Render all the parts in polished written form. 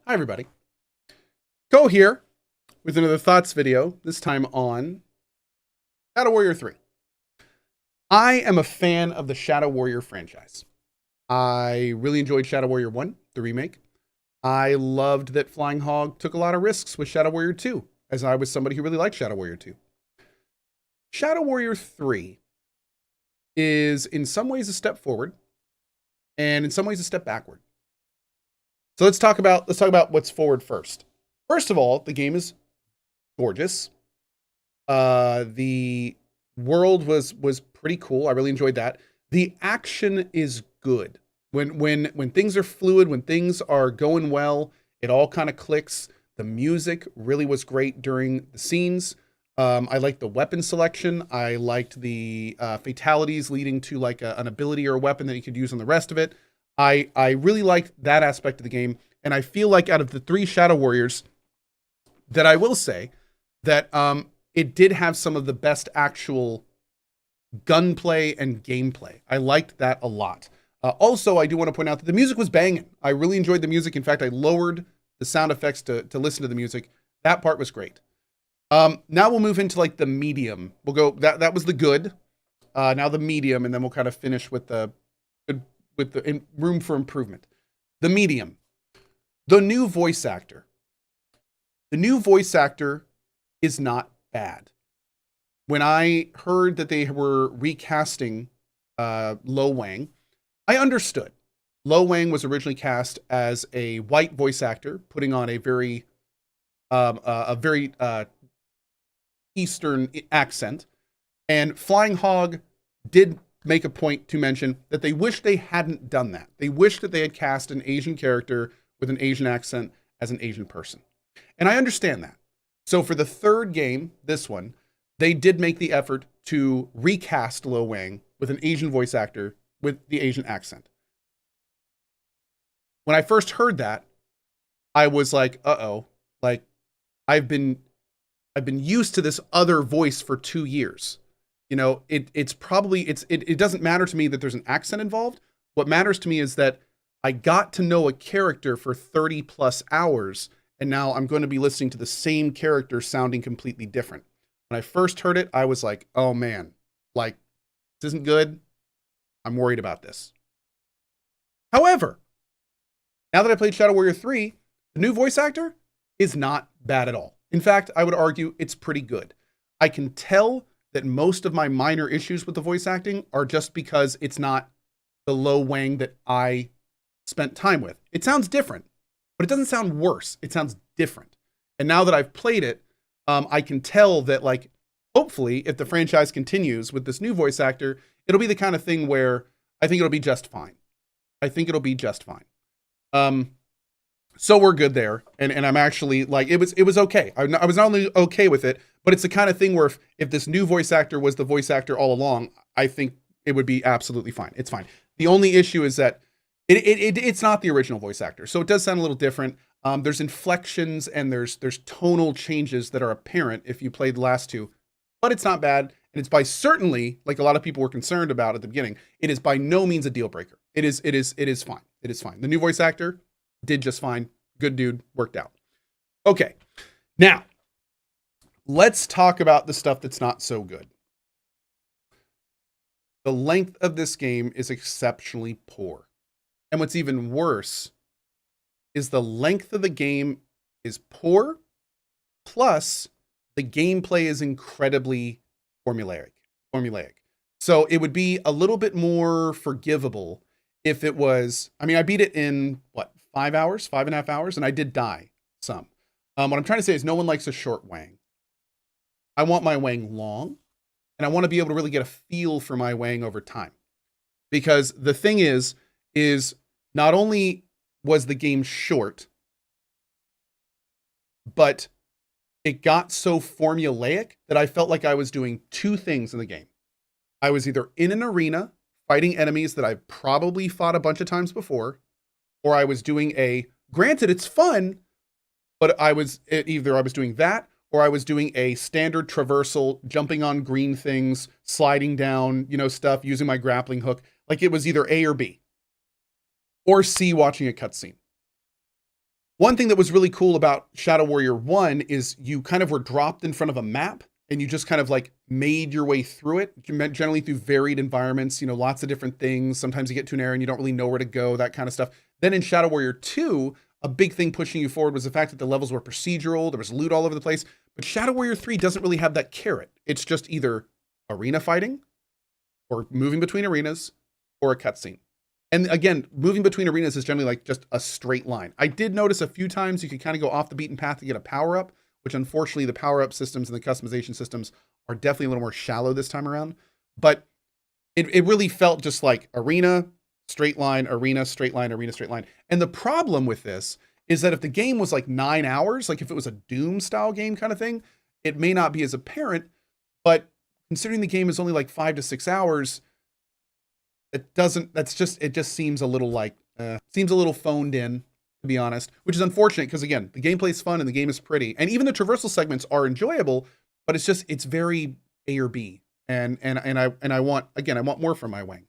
Hi everybody. Cohh here with another thoughts video, this time on Shadow Warrior 3. I am a fan of the Shadow Warrior franchise. I really enjoyed Shadow Warrior 1, the remake. I loved that Flying Hog took a lot of risks with Shadow Warrior 2, as I was somebody who really liked Shadow Warrior 2. Shadow Warrior 3 is in some ways a step forward and in some ways a step backward. So let's talk about what's forward first. First of all, the game is gorgeous. The world was pretty cool. I really enjoyed that. The action is good. When things are fluid, when things are going well, it all kind of clicks. The music really was great during the scenes. I liked the weapon selection. I liked the fatalities leading to like an ability or a weapon that you could use on the rest of it. I really liked that aspect of the game, and I feel like out of the three Shadow Warriors, that I will say that it did have some of the best actual gunplay and gameplay. I liked that a lot. Also, I do want to point out that the music was banging. I really enjoyed the music. In fact, I lowered the sound effects to listen to the music. That part was great. Now we'll move into like the medium. We'll go, that was the good. Now the medium, and then we'll kind of finish with the room for improvement. The medium. The new voice actor. The new voice actor is not bad. When I heard that they were recasting Lo Wang, I understood. Lo Wang was originally cast as a white voice actor, putting on a very Eastern accent. And Flying Hog did make a point to mention that they wish they hadn't done that. They wish that they had cast an Asian character with an Asian accent as an Asian person. And I understand that. So for the third game, this one, they did make the effort to recast Lo Wang with an Asian voice actor with the Asian accent. When I first heard that, I was like, uh-oh, like I've been used to this other voice for 2 years. You know, it doesn't matter to me that there's an accent involved. What matters to me is that I got to know a character for 30 plus hours, and now I'm going to be listening to the same character sounding completely different. When I first heard it, I was like, oh man, like, this isn't good. I'm worried about this. However, now that I played Shadow Warrior 3, the new voice actor is not bad at all. In fact, I would argue it's pretty good. I can tell that most of my minor issues with the voice acting are just because it's not the Lo Wang that I spent time with. It sounds different, but it doesn't sound worse. It sounds different. And now that I've played it, I can tell that, like, hopefully, if the franchise continues with this new voice actor, it'll be the kind of thing where I think it'll be just fine. I think it'll be just fine. So we're good there. And I'm actually like, it was okay. I was not only okay with it, but it's the kind of thing where if this new voice actor was the voice actor all along, I think it would be absolutely fine. It's fine. The only issue is that it's not the original voice actor. So it does sound a little different. There's inflections and there's tonal changes that are apparent if you played the last two, but it's not bad. And it's by certainly, like a lot of people were concerned about at the beginning, it is by no means a deal breaker. It is fine. It is fine. The new voice actor did just fine. Good dude, worked out. Okay. Now, let's talk about the stuff that's not so good. The length of this game is exceptionally poor. And what's even worse is the length of the game is poor, plus the gameplay is incredibly formulaic. So it would be a little bit more forgivable if it was, I mean, I beat it in, 5.5 hours, and I did die some. What I'm trying to say is no one likes a short Wang. I want my Wang long, and I want to be able to really get a feel for my Wang over time. Because the thing is not only was the game short, but it got so formulaic that I felt like I was doing two things in the game. I was either in an arena fighting enemies that I've probably fought a bunch of times before, or I was doing granted it's fun, but either I was doing that, or I was doing a standard traversal, jumping on green things, sliding down, stuff, using my grappling hook. Like it was either A or B. Or C, watching a cutscene. One thing that was really cool about Shadow Warrior 1 is you kind of were dropped in front of a map and you just kind of like made your way through it, generally through varied environments, you know, lots of different things. Sometimes you get to an area and you don't really know where to go, that kind of stuff. Then in Shadow Warrior 2, a big thing pushing you forward was the fact that the levels were procedural, there was loot all over the place. But Shadow Warrior 3 doesn't really have that carrot. It's just either arena fighting or moving between arenas or a cutscene. And again, moving between arenas is generally like just a straight line. I did notice a few times you could kind of go off the beaten path to get a power-up, which unfortunately the power-up systems and the customization systems are definitely a little more shallow this time around. But it really felt just like arena, straight line, arena, straight line, arena, straight line. And the problem with this is that if the game was like 9 hours, like if it was a Doom style game kind of thing, it may not be as apparent, but considering the game is only like 5 to 6 hours, it just seems a little like, seems a little phoned in, to be honest, which is unfortunate because again, the gameplay's fun and the game is pretty. And even the traversal segments are enjoyable, but it's very A or B. And I want more from my Wang.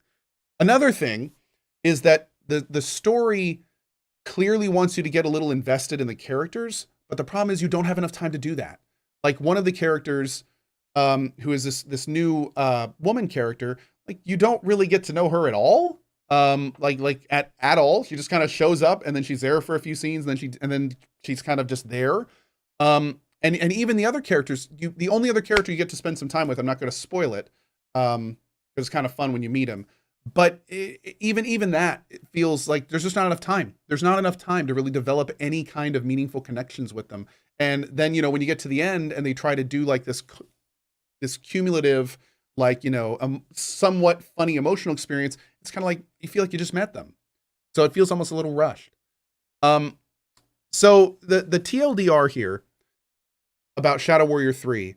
Another thing is that the story clearly wants you to get a little invested in the characters, but the problem is you don't have enough time to do that. Like one of the characters, who is this new woman character, like you don't really get to know her at all. Like at all. She just kind of shows up and then she's there for a few scenes and then she's kind of just there. And even the other characters, the only other character you get to spend some time with, I'm not going to spoil it, because it's kind of fun when you meet him. But even that, it feels like there's just not enough time. There's not enough time to really develop any kind of meaningful connections with them. And then, you know, when you get to the end and they try to do like this cumulative, like, you know, somewhat funny emotional experience, it's kind of like you feel like you just met them. So it feels almost a little rushed. So the TLDR here about Shadow Warrior 3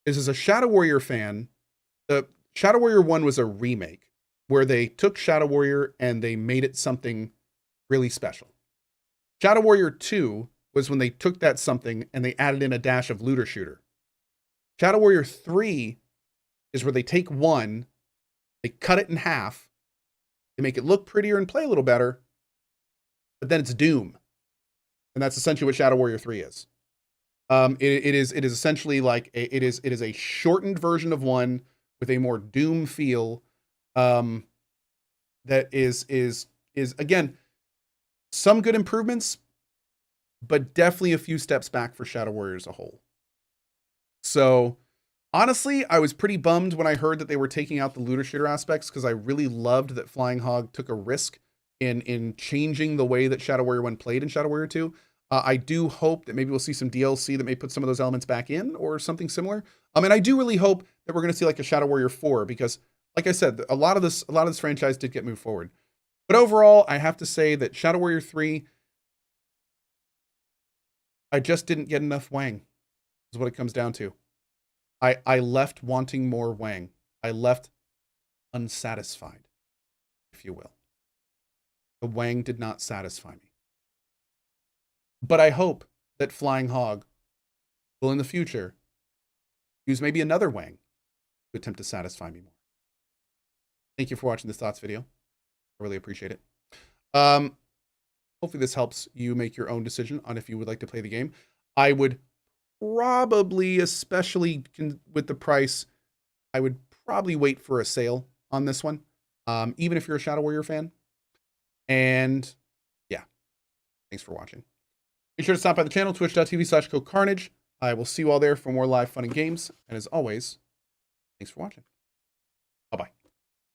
is, as a Shadow Warrior fan, the Shadow Warrior 1 was a remake where they took Shadow Warrior and they made it something really special. Shadow Warrior 2 was when they took that something and they added in a dash of looter shooter. Shadow Warrior 3 is where they take one, they cut it in half, they make it look prettier and play a little better, but then it's Doom. And that's essentially what Shadow Warrior 3 is. It is essentially like it is a shortened version of one with a more Doom feel. That is again some good improvements, but definitely a few steps back for Shadow Warrior as a whole. So honestly, I was pretty bummed when I heard that they were taking out the looter shooter aspects, because I really loved that Flying Hog took a risk in changing the way that Shadow Warrior 1 played in Shadow Warrior 2. I do hope that maybe we'll see some DLC that may put some of those elements back in or something similar. And I do really hope that we're going to see like a Shadow Warrior 4, because like I said, a lot of this franchise did get moved forward. But overall, I have to say that Shadow Warrior 3, I just didn't get enough Wang, is what it comes down to. I left wanting more Wang. I left unsatisfied, if you will. The Wang did not satisfy me. But I hope that Flying Hog will in the future use maybe another Wang to attempt to satisfy me more. Thank you for watching this thoughts video. I really appreciate it. Hopefully this helps you make your own decision on if you would like to play the game. I would probably, especially with the price, I would probably wait for a sale on this one, even if you're a Shadow Warrior fan. And yeah, thanks for watching. Be sure to stop by the channel, twitch.tv/CohhCarnage. I will see you all there for more live fun and games. And as always, thanks for watching. Bye-bye.